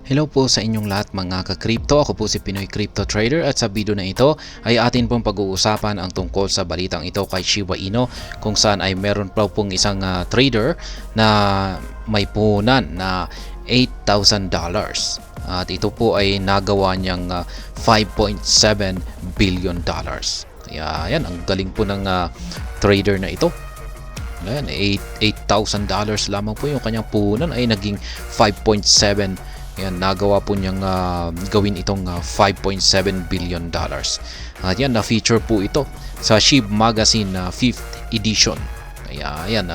Hello po sa inyong lahat mga ka-crypto. Ako po si Pinoy Crypto Trader at sa video na ito ay atin pong pag-uusapan ang tungkol sa balitang ito kay Shiba Inu, kung saan ay meron pa pong isang trader na may puhunan na $8,000 at ito po ay nagawa niyang $5.7 billion. Kaya yan, ang galing po ng trader na ito. Ayan, $8,000 lamang po yung kanyang puhunan ay naging 5.7. Yan, nagawa po niyang gawin itong $5.7 billion. At yan, na-feature po ito sa SHIB Magazine 5th edition. Kaya yan,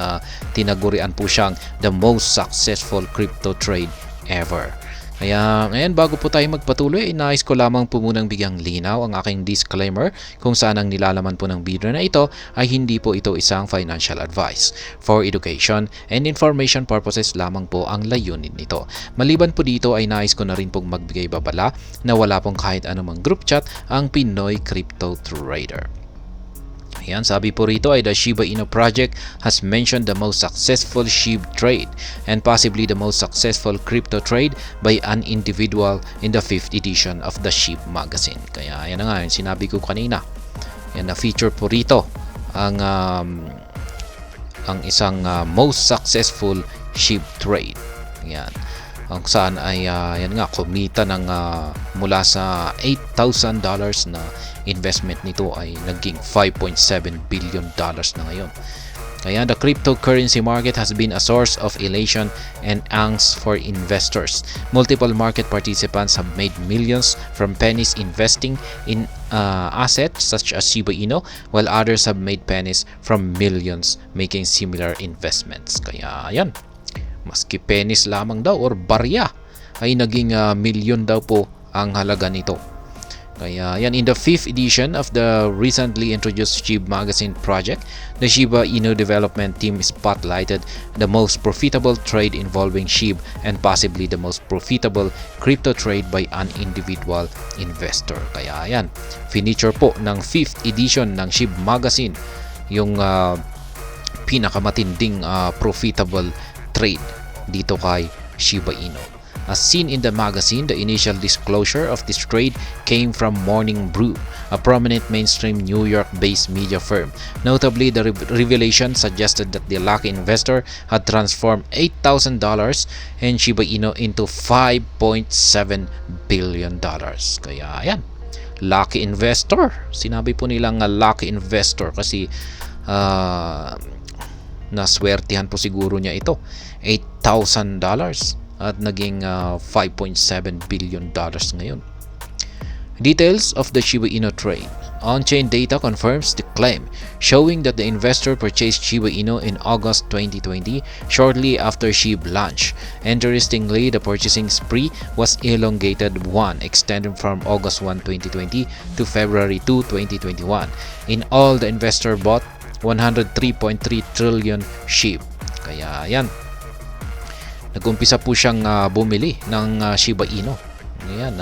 tinagurian po siyang the most successful crypto trade ever. Kaya ngayon, bago po tayo magpatuloy, nais ko lamang po munang bigyang linaw ang aking disclaimer kung saan ang nilalaman po ng video na ito ay hindi po ito isang financial advice. For education and information purposes lamang po ang layunin nito. Maliban po dito ay nais ko na rin pong magbigay babala na wala pong kahit anumang group chat ang Pinoy Crypto Trader. Ayan, sabi po rito ay the Shiba Inu project has mentioned the most successful SHIB trade and possibly the most successful crypto trade by an individual in the 5th edition of the SHIB magazine. Kaya yan na nga, yung sinabi ko kanina. Yan, na-feature po rito ang isang most successful SHIB trade. Yan. Ang saan ay yan nga, kumita ng mula sa $8,000 na investment nito ay naging $5.7 billion na ngayon. Kaya the cryptocurrency market has been a source of elation and angst for investors. Multiple market participants have made millions from pennies investing in assets such as Shiba Inu, while others have made pennies from millions making similar investments. Kaya yan, maski pennies lamang daw or barya ay naging milyon daw po ang halaga nito. Kaya yan, in the 5th edition of the recently introduced SHIB Magazine project, the Shiba Inu development team spotlighted the most profitable trade involving SHIB and possibly the most profitable crypto trade by an individual investor. Kaya yan, feature po ng 5th edition ng SHIB Magazine yung pinakamatinding profitable trade dito kay Shiba Inu. As seen in the magazine, the initial disclosure of this trade came from Morning Brew, a prominent mainstream New York-based media firm. Notably, the revelation suggested that the lucky investor had transformed $8,000 in Shiba Inu into $5.7 billion. Kaya yan, lucky investor. Sinabi po nilang lucky investor kasi naswertihan po siguro niya ito. $8,000 at naging $5.7 billion ngayon. Details of the Shiba Inu trade. On-chain data confirms the claim, showing that the investor purchased Shiba Inu in August 2020, shortly after SHIB launch. Interestingly, the purchasing spree was elongated one, extending from August 1, 2020 to February 2, 2021. In all, the investor bought 103.3 trillion SHIB. Kaya yan, nag-umpisa po siyang bumili ng Shiba Inu. Ayan,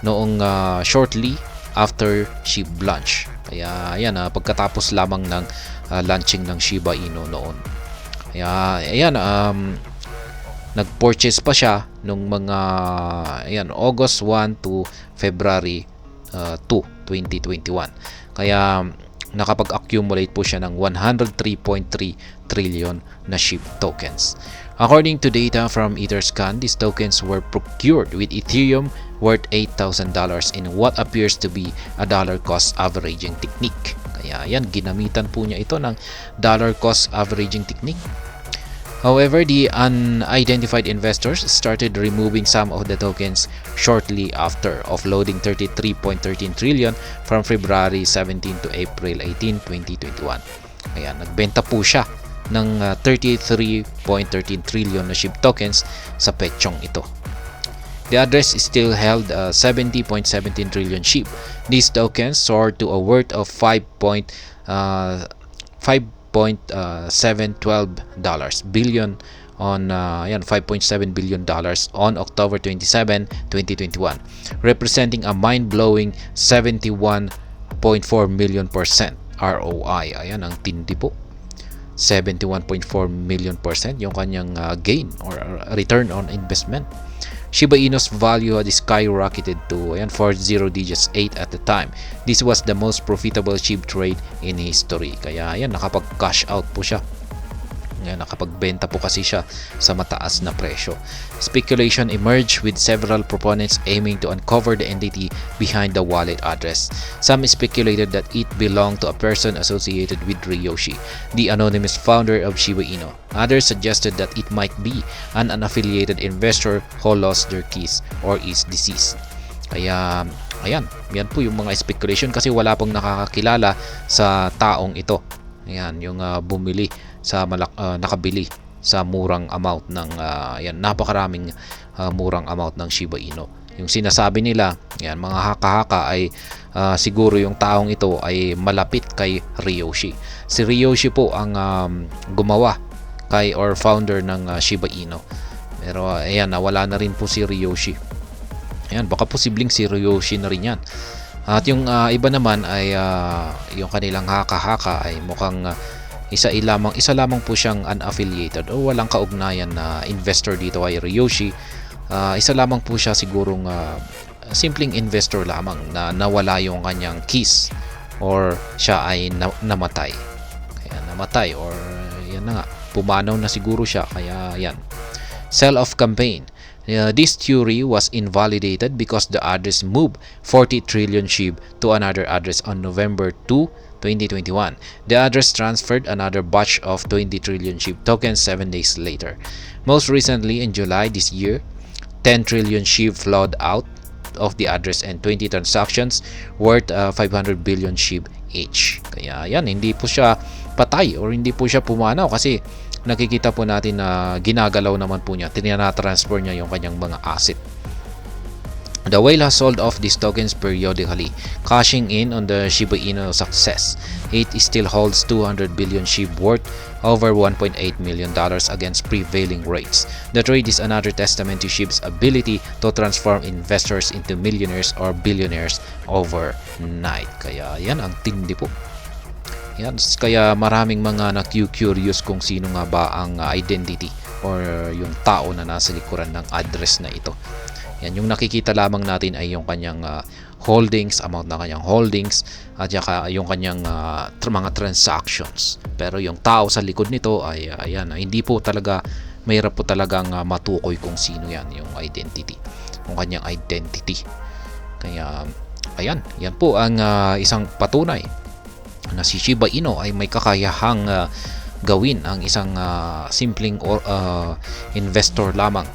noong shortly after SHIB launch. Kaya ayan, pagkatapos lamang ng launching ng Shiba Inu noon. Kaya ayan, nag-purchase pa siya nung mga ayan, August 1 to February 2, 2021. Kaya nakapag-accumulate po siya ng 103.3 trillion na SHIB tokens. According to data from Etherscan, these tokens were procured with Ethereum worth $8,000 in what appears to be a dollar cost averaging technique. Kaya yan, ginamitan po niya ito ng dollar cost averaging technique. However, the unidentified investors started removing some of the tokens shortly after offloading 33.13 trillion from February 17 to April 18, 2021. Kaya nagbenta po siya ng 33.13 trillion na SHIB tokens sa petsyong ito. The address is still held 70.17 trillion SHIB. These tokens soared to a worth of $5.712 billion on $5.7 billion on October 27, 2021, representing a mind-blowing 71.4 million% ROI. Ayan, ang tindi po. 71.4 million% yung kanyang gain or return on investment. Shiba Inu's value had skyrocketed to 40 digits 8 at the time. This was the most profitable SHIB trade in history. Kaya ayan, nakapag-cash out po siya. Nakapagbenta po kasi siya sa mataas na presyo. Speculation emerged with several proponents aiming to uncover the entity behind the wallet address. Some speculated that it belonged to a person associated with Ryoshi, the anonymous founder of Shiba Inu. Others suggested that it might be an unaffiliated investor who lost their keys or is deceased. Kaya ayan, yan po yung mga speculation kasi wala pong nakakakilala sa taong ito. Ayan, yung bumili sa nakabili sa murang amount ng napakaraming murang amount ng Shiba Inu. Yung sinasabi nila, yan, mga haka-haka ay siguro yung taong ito ay malapit kay Ryoshi. Si Ryoshi po ang gumawa kay or founder ng Shiba Inu. Pero ayan, nawala na rin po si Ryoshi. Ayan, baka posibleng si Ryoshi na rin yan. At yung iba naman ay yung kanilang haka-haka ay mukhang isa lamang po siyang unaffiliated o walang kaugnayan na investor dito kay Ryoshi. Isa lamang po siya sigurong simpleng investor lamang na nawala yung kanyang keys or siya ay namatay. Kaya namatay or yan na nga, pumanaw na siguro siya. Kaya yan. Sell-off campaign. This theory was invalidated because the address moved 40 trillion SHIB to another address on November 2, 2021. The address transferred another batch of 20 trillion SHIB tokens 7 days later. Most recently, in July this year, 10 trillion SHIB flowed out of the address and 20 transactions worth 500 billion SHIB each. Kaya yan, hindi po siya patay or hindi po siya pumanaw kasi nakikita po natin na ginagalaw naman po niya, tinatransfer niya yung kanyang mga asset. The whale has sold off these tokens periodically, cashing in on the Shiba Inu success. It still holds 200 billion SHIB worth over $1.8 million against prevailing rates. The trade is another testament to SHIB's ability to transform investors into millionaires or billionaires overnight. Kaya yan, ang tindi po. Yan, kaya maraming mga na-curious kung sino nga ba ang identity or yung tao na nasa likuran ng address na ito. Yan, yung nakikita lamang natin ay yung kanyang holdings, amount na kanyang holdings, at saka yung kanyang mga transactions. Pero yung tao sa likod nito ay ayan, hindi po talaga, mahirap po talagang matukoy kung sino yan, yung identity, yung kanyang identity. Kaya ayan, yan po ang isang patunay na si Shiba Inu ay may kakayahang gawin ang isang simpleng investor lamang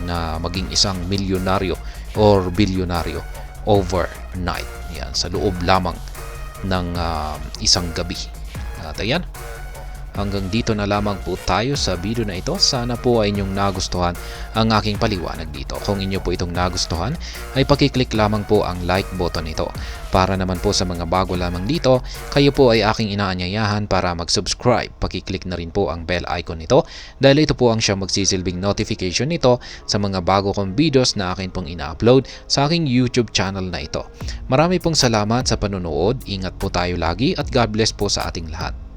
na maging isang milyonaryo or bilyonaryo overnight. Yan, sa loob lamang ng isang gabi. At ayan, hanggang dito na lamang po tayo sa video na ito. Sana po ay inyong nagustuhan ang aking paliwanag dito. Kung inyo po itong nagustuhan, ay pakiclick lamang po ang like button nito. Para naman po sa mga bago lamang dito, kayo po ay aking inaanyayahan para mag-subscribe. Pakiclick na rin po ang bell icon nito dahil ito po ang siyang magsisilbing notification nito sa mga bago kong videos na akin pong ina-upload sa aking YouTube channel na ito. Marami pong salamat sa panonood. Ingat po tayo lagi at God bless po sa ating lahat.